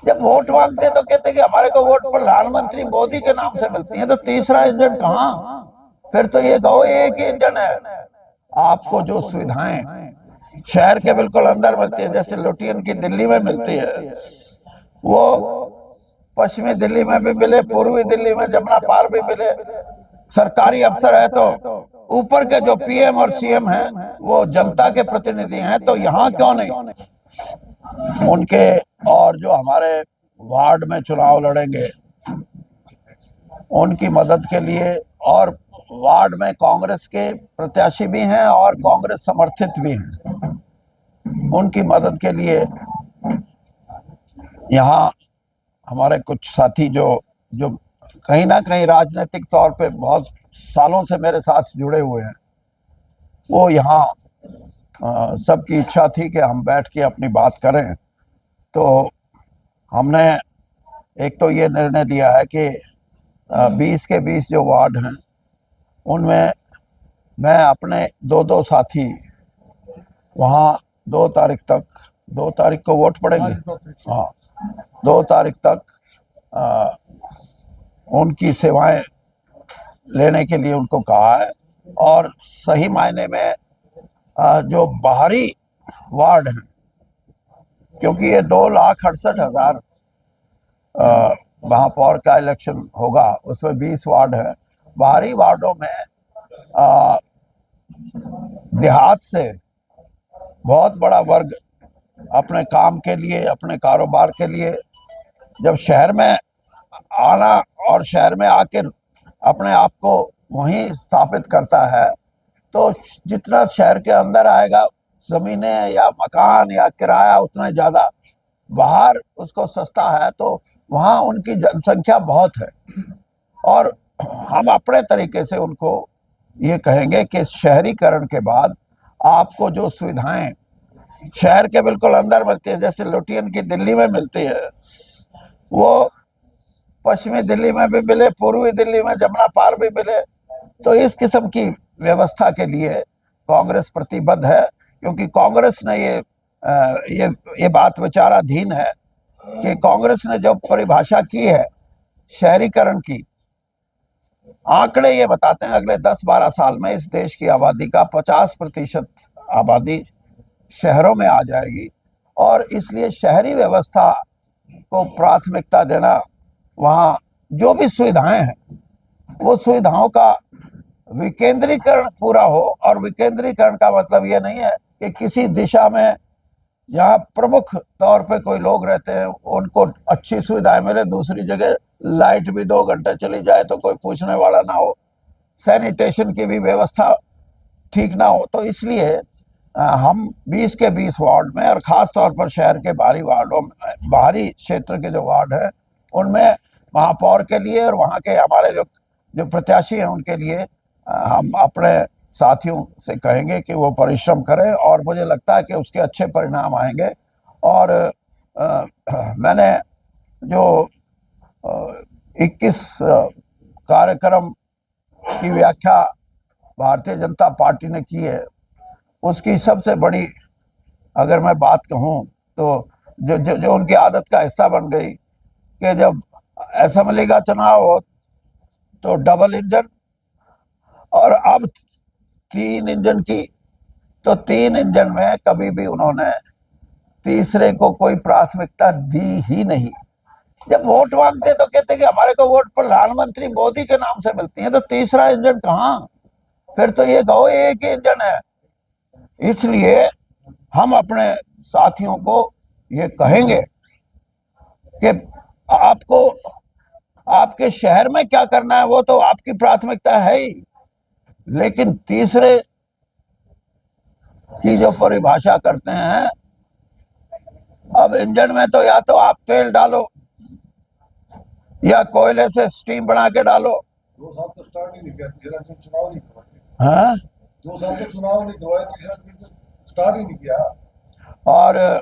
जब वोट मांगते तो कहते कि हमारे को वोट प्रधानमंत्री मोदी के नाम से मिलती है, तो तीसरा इंजन कहाँ? फिर तो ये कहो एक ही इंजन है। आपको जो सुविधाएं शहर के बिल्कुल अंदर मिलती है, जैसे लुटियन की दिल्ली में मिलती है, वो पश्चिमी दिल्ली में भी मिले, पूर्वी दिल्ली में जमुना पार भी मिले। सरकारी अफसर है तो ऊपर के जो पीएम और सीएम हैं वो जनता के प्रतिनिधि हैं, तो यहाँ क्यों नहीं उनके? और जो हमारे वार्ड में चुनाव लड़ेंगे उनकी मदद के लिए, और वार्ड में कांग्रेस के प्रत्याशी भी हैं और कांग्रेस समर्थित भी हैं, उनकी मदद के लिए यहाँ हमारे कुछ साथी जो जो कहीं ना कहीं राजनीतिक तौर पे बहुत सालों से मेरे साथ जुड़े हुए हैं, वो यहाँ सबकी इच्छा थी कि हम बैठ के अपनी बात करें। तो हमने एक तो ये निर्णय लिया है कि 20 के 20 जो वार्ड हैं उनमें मैं अपने दो दो साथी वहाँ 2 तारीख तक, 2 तारीख को वोट पड़ेंगे, हाँ, 2 तारीख तक उनकी सेवाएं लेने के लिए उनको कहा है। और सही मायने में जो बाहरी वार्ड हैं, क्योंकि ये 2,68,000 महापौर का इलेक्शन होगा, उसमें 20 वार्ड है। बाहरी वार्डों में देहात से बहुत बड़ा वर्ग अपने काम के लिए, अपने कारोबार के लिए जब शहर में आना और शहर में आकर अपने आप को वहीं स्थापित करता है, तो जितना शहर के अंदर आएगा जमीनें या मकान या किराया उतना ज़्यादा, बाहर उसको सस्ता है, तो वहाँ उनकी जनसंख्या बहुत है। और हम अपने तरीके से उनको ये कहेंगे कि शहरीकरण के बाद आपको जो सुविधाएं शहर के बिल्कुल अंदर मिलती है, जैसे लुटियन की दिल्ली में मिलती है, वो पश्चिमी दिल्ली में भी मिले, पूर्वी दिल्ली में जमुना पार भी मिले। तो इस किस्म की व्यवस्था के लिए कांग्रेस प्रतिबद्ध है, क्योंकि कांग्रेस ने ये बात विचाराधीन है कि कांग्रेस ने जो परिभाषा की है शहरीकरण की, आंकड़े ये बताते हैं अगले 10-12 साल में इस देश की आबादी का 50% आबादी शहरों में आ जाएगी। और इसलिए शहरी व्यवस्था को प्राथमिकता देना, वहाँ जो भी सुविधाएं हैं वो सुविधाओं का विकेंद्रीकरण पूरा हो। और विकेंद्रीकरण का मतलब ये नहीं है कि किसी दिशा में जहाँ प्रमुख तौर पे कोई लोग रहते हैं उनको अच्छी सुविधाएं मिले, दूसरी जगह लाइट भी 2 घंटे चली जाए तो कोई पूछने वाला ना हो, सैनिटेशन की भी व्यवस्था ठीक ना हो। तो इसलिए हम 20 के 20 वार्ड में, और ख़ास तौर पर शहर के बाहरी वार्डों में, बाहरी क्षेत्र के जो वार्ड हैं उनमें महापौर के लिए और वहाँ के हमारे जो प्रत्याशी हैं उनके लिए हम अपने साथियों से कहेंगे कि वो परिश्रम करें, और मुझे लगता है कि उसके अच्छे परिणाम आएंगे। और मैंने जो 21 कार्यक्रम की व्याख्या भारतीय जनता पार्टी ने की है, उसकी सबसे बड़ी अगर मैं बात कहूँ तो जो जो जो उनकी आदत का हिस्सा बन गई कि जब असेंबली का चुनाव हो तो डबल इंजन, और अब 3 इंजन की, तो 3 इंजन में कभी भी उन्होंने तीसरे को कोई प्राथमिकता दी ही नहीं। जब वोट मांगते तो कहते कि हमारे को वोट प्रधानमंत्री मोदी के नाम से मिलती है, तो तीसरा इंजन कहाँ? फिर तो ये कहो एक ही इंजन है। इसलिए हम अपने साथियों को ये कहेंगे कि आपको आपके शहर में क्या करना है वो तो आपकी प्राथमिकता है ही, लेकिन तीसरे की जो परिभाषा करते हैं, अब इंजन में तो या तो आप तेल डालो या कोयले से स्टीम बना के डालो। 2 साल तो स्टार्ट ही नहीं किया, तीसरा दिन चुनाव नहीं करवाए। हाँ, 2 साल तो चुनाव नहीं करवाए, तीसरा दिन तो स्टार्ट ही नहीं किया। और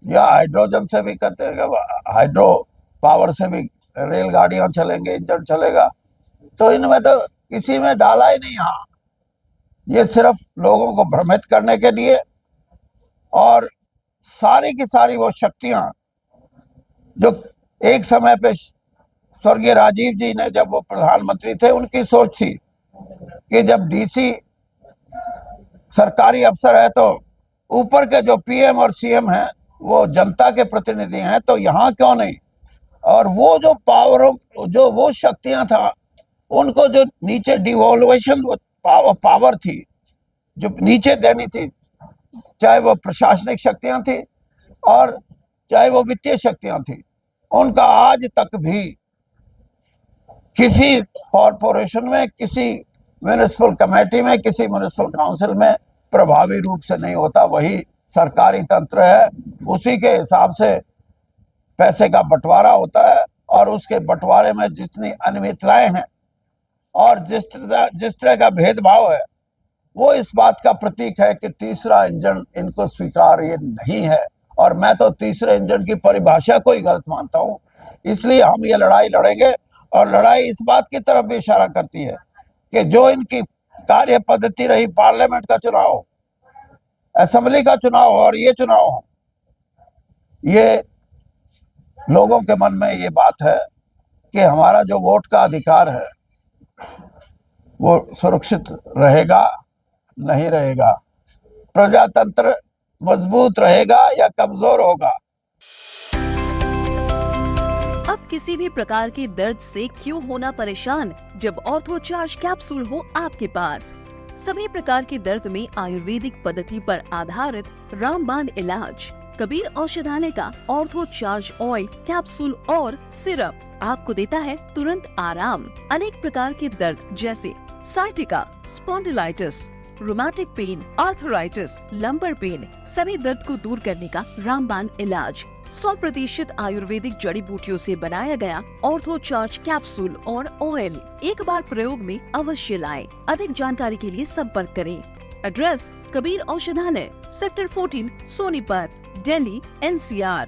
या हाइड्रोजन से भी कहते हैं, हाइड्रो पावर से भी रेलगाड़ियां चलेंगे, इंजन चलेगा। तो इनमें तो किसी में डाला ही नहीं। हाँ, ये सिर्फ लोगों को भ्रमित करने के लिए, और सारी की सारी वो शक्तियां जो एक समय पे स्वर्गीय राजीव जी ने, जब वो प्रधानमंत्री थे, उनकी सोच थी कि जब डीसी सरकारी अफसर है तो ऊपर के जो पीएम और सीएम हैं वो जनता के प्रतिनिधि हैं, तो यहाँ क्यों नहीं। और वो जो वो शक्तियां था, उनको जो नीचे डिवोल्यूशन पावर थी जो नीचे देनी थी, चाहे वो प्रशासनिक शक्तियां थी और चाहे वो वित्तीय शक्तियां थी, उनका आज तक भी किसी कॉरपोरेशन में, किसी म्यूनिसिपल कमेटी में, किसी म्यूनिसिपल काउंसिल में प्रभावी रूप से नहीं होता। वही सरकारी तंत्र है, उसी के हिसाब से पैसे का बंटवारा होता है और उसके बंटवारे में जितनी अनियमितताएं हैं और जिस तरह का भेदभाव है, वो इस बात का प्रतीक है कि तीसरा इंजन इनको स्वीकार्य नहीं है। और मैं तो तीसरे इंजन की परिभाषा को ही गलत मानता हूं। इसलिए हम ये लड़ाई लड़ेंगे, और लड़ाई इस बात की तरफ भी इशारा करती है कि जो इनकी कार्य पद्धति रही, पार्लियामेंट का चुनाव, असेंबली का चुनाव और ये चुनाव, ये लोगों के मन में ये बात है कि हमारा जो वोट का अधिकार है वो सुरक्षित रहेगा, नहीं रहेगा, प्रजातंत्र मजबूत रहेगा या कमजोर होगा। अब किसी भी प्रकार के दर्द से क्यों होना परेशान, जब ऑर्थोचार्ज कैप्सूल हो आपके पास। सभी प्रकार के दर्द में आयुर्वेदिक पद्धति पर आधारित रामबाण इलाज। कबीर औषधालय का ऑर्थोचार्ज ऑयल, कैप्सूल और सिरप आपको देता है तुरंत आराम। अनेक प्रकार के दर्द जैसे sciatica, spondylitis, rheumatic pain, arthritis, lumbar pain, सभी दर्द को दूर करने का रामबाण इलाज 100% आयुर्वेदिक जड़ी बूटियों से बनाया गया ऑर्थोचार्ज कैप्सूल और ऑयल एक बार प्रयोग में अवश्य लाएं। अधिक जानकारी के लिए संपर्क करें। एड्रेस: कबीर औषधालय, सेक्टर 14, सोनीपत, दिल्ली, NCR।